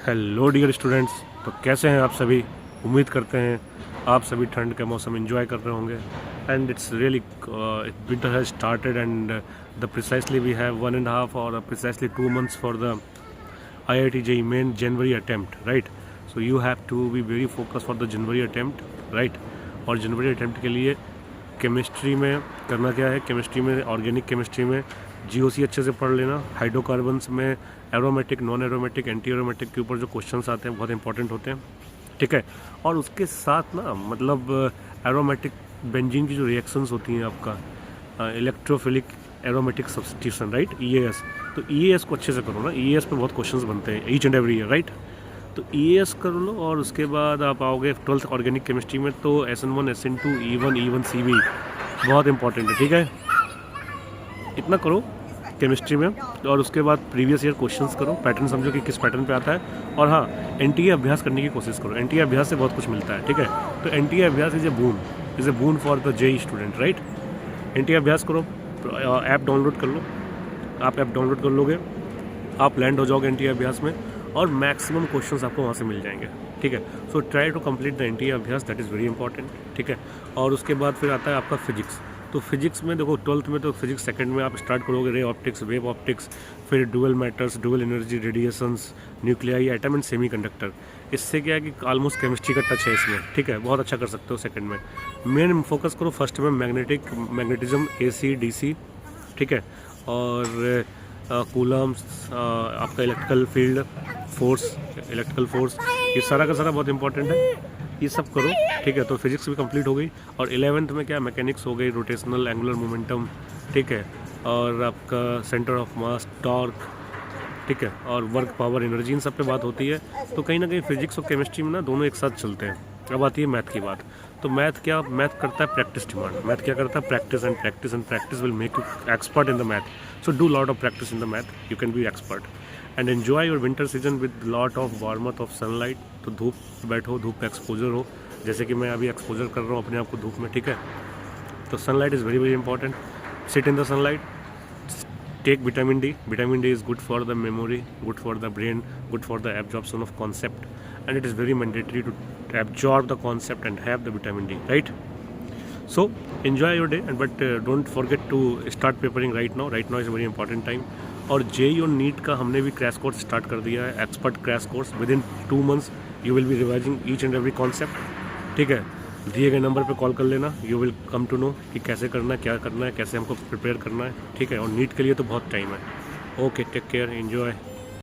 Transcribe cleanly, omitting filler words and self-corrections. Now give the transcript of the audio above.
Hello dear students. तो कैसे हैं आप सभी? उम्मीद करते हैं आप सभी ठंड का मौसम एंजॉय कर रहे होंगे। And it's really winter has started and the precisely we have 1.5 और precisely 2 months for the IIT JEE main January attempt, right? So you have to be very focused for the January attempt, right? और जनवरी attempt के लिए chemistry में करना क्या है, chemistry में organic chemistry में GOC अच्छे से पढ़ लेना। हाइड्रोकार्बन्स में aromatic, non aromatic, anti aromatic के ऊपर जो क्वेश्चंस आते हैं बहुत इंपॉर्टेंट होते हैं, ठीक है। और उसके साथ ना मतलब एरोमेटिक बेंजीन की जो रिएक्शंस होती हैं आपका electrophilic aromatic substitution, right, EAS। तो EAS को अच्छे से करो ना, EAS पे बहुत क्वेश्चंस बनते हैं each and every year, right. तो EAS कर लो और उसके बाद आप आओगे 12th ऑर्गेनिक केमिस्ट्री में, तो SN1, SN2, E1, E1CB बहुत इंपॉर्टेंट है, ठीक है। इतना करो केमिस्ट्री में और उसके बाद प्रीवियस ईयर क्वेश्चंस करो, पैटर्न समझो कि किस पैटर्न पे आता है। और हाँ, NTA अभ्यास करने की कोशिश करो, NTA अभ्यास से बहुत कुछ मिलता है, ठीक है। तो NTA अभ्यास is a boon for the JEE student, right. NTA अभ्यास करो, ऐप डाउनलोड कर लो। आप ऐप डाउनलोड कर लोगे, आप लैंड हो जाओगे NTA अभ्यास में और मैक्सिमम क्वेश्चंस आपको वहाँ से मिल जाएंगे, ठीक है। So try to complete the NTA Abhyas, that is very important, ठीक है। और उसके बाद फिर आता है आपका फिजिक्स। तो फिजिक्स में देखो 12th में तो फिजिक्स सेकंड में आप स्टार्ट करोगे रे ऑप्टिक्स, वेव ऑप्टिक्स, फिर dual matters, dual energy, radiations, nuclei, atom and semiconductor. इससे क्या है कि ऑलमोस्ट केमिस्ट्री का टच है इसमें, ठीक है, बहुत अच्छा कर सकते हो सेकंड में। मेन फोकस करो फर्स्ट में मैग्नेटिज्म, AC DC, ठीक है। और कूलम्स, आपका electrical field force, electrical force, ये सारा का सारा बहुत इंपॉर्टेंट है, ये सब करो, ठीक है। तो फिजिक्स भी कंप्लीट हो गई। और 11th में क्या, मैकेनिक्स हो गई, रोटेशनल एंगुलर मोमेंटम, ठीक है। और आपका सेंटर ऑफ मास, टॉर्क, ठीक है, और वर्क, पावर, एनर्जी, इन सब पे बात होती है। तो कहीं ना कहीं फिजिक्स और केमिस्ट्री में ना दोनों एक साथ चलते हैं। अब आती है मैथ की बात। तो मैथ करता है प्रैक्टिस डिमांड। मैथ क्या करता है, practice and practice and practice will make you expert in the math. So do lot of practice in the math, you can be expert and enjoy your winter season with lot of warmth of sunlight. तो धूप बैठो, धूप का exposure हो, जैसे कि मैं अभी एक्सपोजर कर रहा हूँ अपने आप को धूप में, ठीक है। तो sunlight is very very important. Sit in the sunlight, take vitamin D. Vitamin D is good for the memory, good for the brain, good for the absorption of concept, and it is very mandatory to absorb the concept and have the vitamin D, right? So enjoy your day, but don't forget to start preparing right now. Right now is a very important time. और JEE और NEET का हमने भी crash course start कर दिया है, expert crash course. Within 2 months you will be revising each and every concept, ठीक है। दिए गए नंबर पे कॉल कर लेना, you will come to know कि कैसे करना है, क्या करना है, कैसे हमको प्रिपेयर करना है, ठीक है। और NEET के लिए तो बहुत टाइम है। Okay, take care, enjoy.